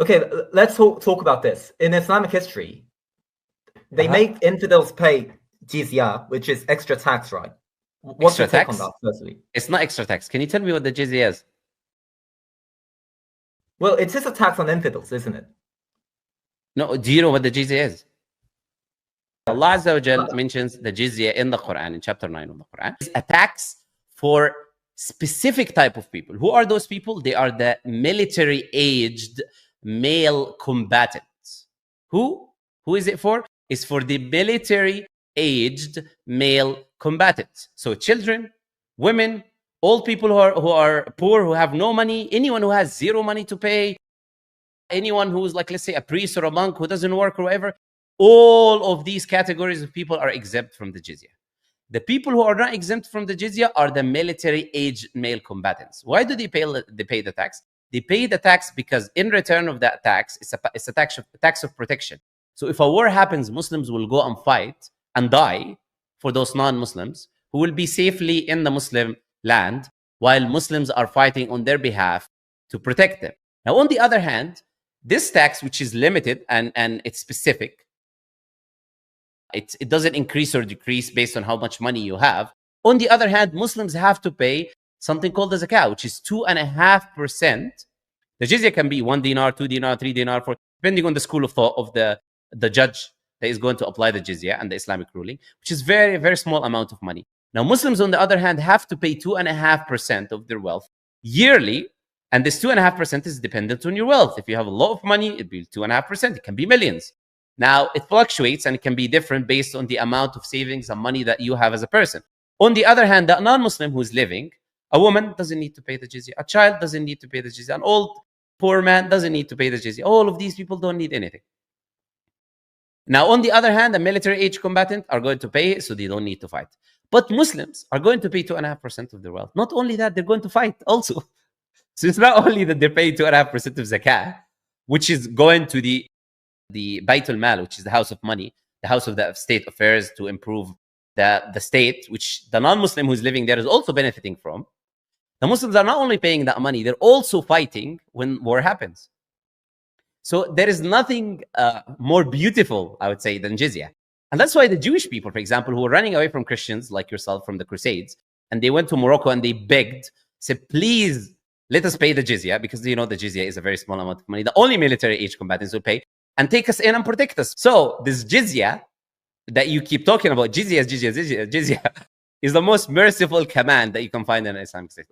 Okay, let's talk about this. In Islamic history, they make infidels pay Jizyah, which is extra tax, right? What's your take on that, firstly? It's not extra tax. Can you tell me what the Jizyah is? Well, it is a tax on infidels, isn't it? No, do you know what the Jizyah is? Allah Azza wa Jal mentions the Jizyah in the Quran, in chapter 9 of the Quran. It's a tax for specific type of people. Who are those people? They are the military-aged male combatants. Who is it for? It's for the military-aged male combatants. So children, women, old people who are poor, who have no money, anyone who has zero money to pay, anyone who's like, let's say, a priest or a monk who doesn't work or whatever, all of these categories of people are exempt from the jizya. The people who are not exempt from the jizya are the military-aged male combatants. Why do they pay the tax? They pay the tax because in return of that tax, it's a tax of protection. So if a war happens, Muslims will go and fight and die for those non-Muslims who will be safely in the Muslim land while Muslims are fighting on their behalf to protect them. Now, on the other hand, this tax, which is limited and it's specific, it doesn't increase or decrease based on how much money you have. On the other hand, Muslims have to pay something called the zakah, which is 2.5%. The jizya can be 1 dinar, 2 dinar, 3 dinar, 4, depending on the school of thought of the judge that is going to apply the jizya and the Islamic ruling, which is very, very small amount of money. Now, Muslims, on the other hand, have to pay 2.5% of their wealth yearly, and this 2.5% is dependent on your wealth. If you have a lot of money, it'd be 2.5%. It can be millions. Now, it fluctuates and it can be different based on the amount of savings and money that you have as a person. On the other hand, the non-Muslim who is living, a woman doesn't need to pay the jizya. A child doesn't need to pay the jizya. An old, poor man doesn't need to pay the jizya. All of these people don't need anything. Now, on the other hand, the military-age combatant are going to pay, so they don't need to fight. But Muslims are going to pay 2.5% of their wealth. Not only that, they're going to fight also. So it's not only that they're paying 2.5% of zakah, which is going to the Baitul Mal, which is the house of money, the house of the state affairs to improve the state, which the non-Muslim who's living there is also benefiting from. The Muslims are not only paying that money, they're also fighting when war happens. So there is nothing more beautiful, I would say, than jizya. And that's why the Jewish people, for example, who were running away from Christians like yourself from the Crusades, and they went to Morocco and they begged, said, please let us pay the jizya, because you know the jizya is a very small amount of money. The only military-age combatants will pay, and take us in and protect us. So this jizya that you keep talking about, jizya, is the most merciful command that you can find in an Islamic state.